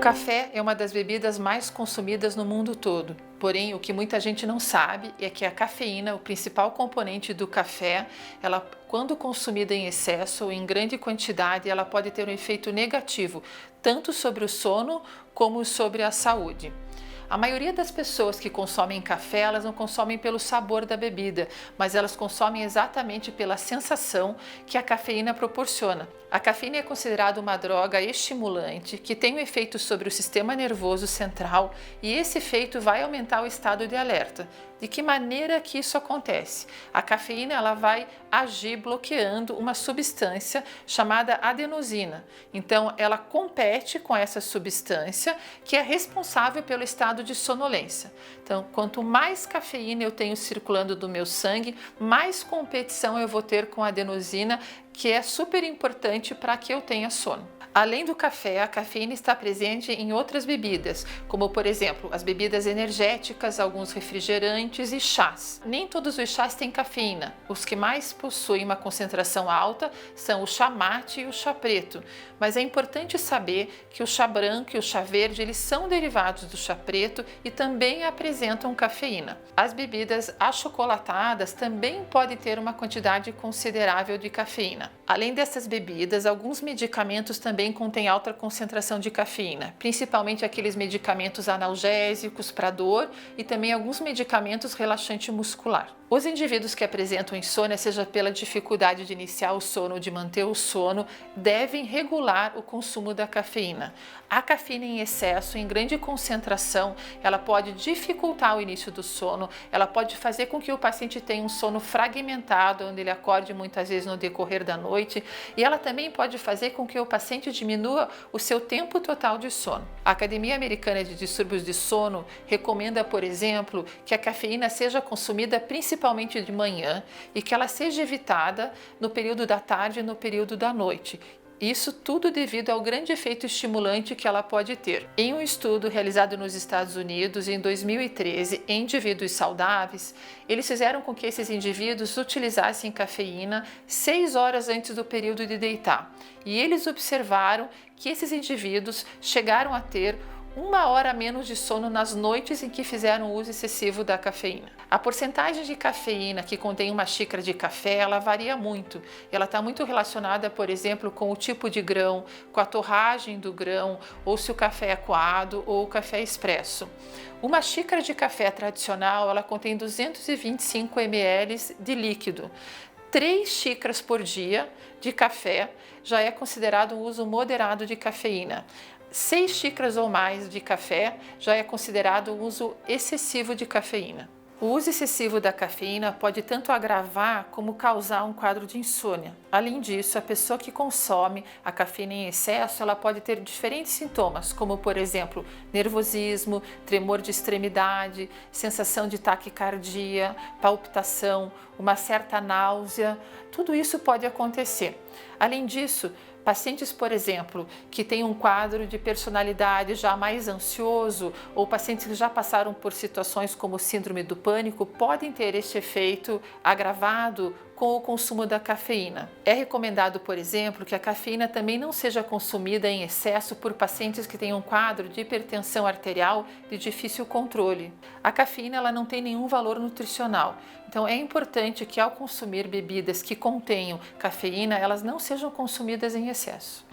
café é uma das bebidas mais consumidas no mundo todo. Porém, o que muita gente não sabe é que a cafeína, o principal componente do café, ela, quando consumida em excesso ou em grande quantidade, ela pode ter um efeito negativo, tanto sobre o sono como sobre a saúde. A maioria das pessoas que consomem café, elas não consomem pelo sabor da bebida, mas elas consomem exatamente pela sensação que a cafeína proporciona. A cafeína é considerada uma droga estimulante que tem um efeito sobre o sistema nervoso central e esse efeito vai aumentar o estado de alerta. De que maneira que isso acontece? A cafeína ela vai agir bloqueando uma substância chamada adenosina. Então, ela compete com essa substância que é responsável pelo estado de sonolência. Então, quanto mais cafeína eu tenho circulando do meu sangue, mais competição eu vou ter com a adenosina, que é super importante para que eu tenha sono. Além do café, a cafeína está presente em outras bebidas, como por exemplo, as bebidas energéticas, alguns refrigerantes e chás. Nem todos os chás têm cafeína. Os que mais possuem uma concentração alta são o chá mate e o chá preto. Mas é importante saber que o chá branco e o chá verde, eles são derivados do chá preto e também apresentam cafeína. As bebidas achocolatadas também podem ter uma quantidade considerável de cafeína. Além dessas bebidas, alguns medicamentos também contêm alta concentração de cafeína, principalmente aqueles medicamentos analgésicos para dor e também alguns medicamentos relaxante muscular. Os indivíduos que apresentam insônia, seja pela dificuldade de iniciar o sono ou de manter o sono, devem regular o consumo da cafeína. A cafeína em excesso, em grande concentração, ela pode dificultar o início do sono, ela pode fazer com que o paciente tenha um sono fragmentado, onde ele acorde muitas vezes no decorrer da noite, e ela também pode fazer com que o paciente diminua o seu tempo total de sono. A Academia Americana de Distúrbios de Sono recomenda, por exemplo, que a cafeína seja consumida principalmente de manhã e que ela seja evitada no período da tarde e no período da noite. Isso tudo devido ao grande efeito estimulante que ela pode ter. Em um estudo realizado nos Estados Unidos em 2013 em indivíduos saudáveis, eles fizeram com que esses indivíduos utilizassem cafeína 6 horas antes do período de deitar. E eles observaram que esses indivíduos chegaram a ter 1 hora a menos de sono nas noites em que fizeram uso excessivo da cafeína. A porcentagem de cafeína que contém uma xícara de café, ela varia muito. Ela está muito relacionada, por exemplo, com o tipo de grão, com a torragem do grão, ou se o café é coado ou o café expresso. Uma xícara de café tradicional, ela contém 225 ml de líquido. 3 xícaras por dia de café já é considerado um uso moderado de cafeína. 6 xícaras ou mais de café já é considerado um uso excessivo de cafeína. O uso excessivo da cafeína pode tanto agravar como causar um quadro de insônia. Além disso, a pessoa que consome a cafeína em excesso, ela pode ter diferentes sintomas, como por exemplo, nervosismo, tremor de extremidade, sensação de taquicardia, palpitação, uma certa náusea. Tudo isso pode acontecer. Além disso, pacientes, por exemplo, que têm um quadro de personalidade já mais ansioso ou pacientes que já passaram por situações como síndrome do pânico podem ter este efeito agravado com o consumo da cafeína. É recomendado, por exemplo, que a cafeína também não seja consumida em excesso por pacientes que têm um quadro de hipertensão arterial de difícil controle. A cafeína ela não tem nenhum valor nutricional, então é importante que ao consumir bebidas que contenham cafeína, elas não sejam consumidas em excesso.